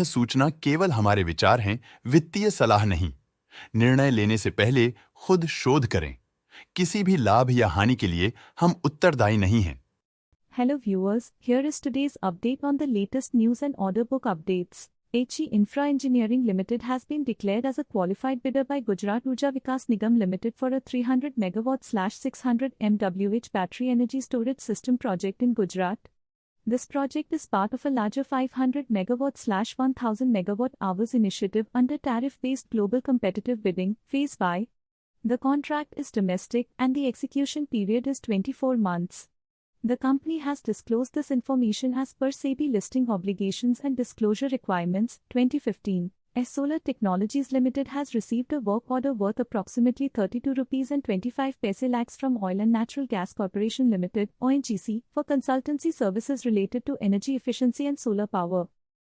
सूचना केवल हमारे विचार हैं, वित्तीय सलाह नहीं। निर्णय लेने से पहले खुद शोध करें। किसी भी लाभ या हानि के लिए हम उत्तरदायी नहीं हैं। Hello viewers, here is today's update on the latest news and order book updates. HE Infra Engineering Limited has been declared as a qualified bidder by Gujarat Urja Vikas Nigam Limited for a 300 MW/600 MWh battery energy storage system project in Gujarat. This project is part of a larger 500 MW/1000 MWh initiative under tariff-based global competitive bidding, Phase Y. The contract is domestic and the execution period is 24 months. The company has disclosed this information as per SEBI Listing Obligations and Disclosure Requirements, 2015. Solar Technologies Limited has received a work order worth approximately 32 rupees and 25 paise lakhs from Oil and Natural Gas Corporation Limited, ONGC, for consultancy services related to energy efficiency and solar power.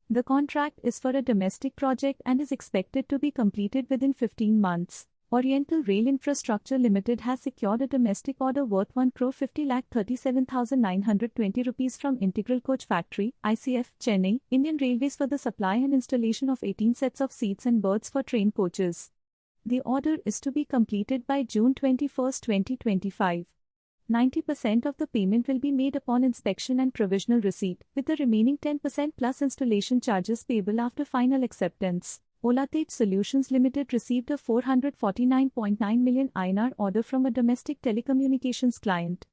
The contract is for a domestic project and is expected to be completed within 15 months. Oriental Rail Infrastructure Limited has secured a domestic order worth 1,50,37,920 rupees from Integral Coach Factory, ICF, Chennai, Indian Railways for the supply and installation of 18 sets of seats and berths for train coaches. The order is to be completed by June 21, 2025. 90% of the payment will be made upon inspection and provisional receipt, with the remaining 10% plus installation charges payable after final acceptance. Olatech Solutions Limited received a 449.9 million INR order from a domestic telecommunications client.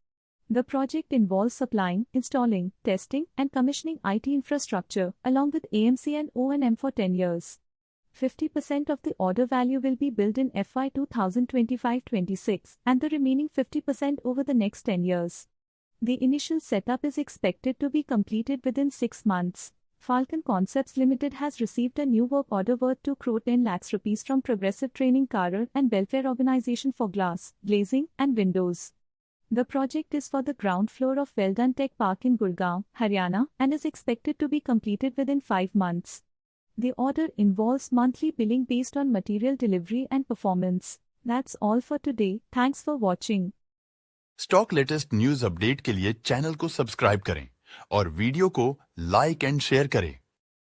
The project involves supplying, installing, testing, and commissioning IT infrastructure, along with AMC and O&M for 10 years. 50% of the order value will be billed in FY 2025-26, and the remaining 50% over the next 10 years. The initial setup is expected to be completed within 6 months. Falcon Concepts Limited has received a new work order worth 2 crore 10 lakhs rupees from Progressive Training Career and Welfare Organization for Glass, Glazing, and Windows. The project is for the ground floor of Weldon Tech Park in Gurgaon, Haryana, and is expected to be completed within 5 months. The order involves monthly billing based on material delivery and performance. That's all for today. Thanks for watching. Stock latest news update के लिए channel को subscribe करें और video को like and share करें।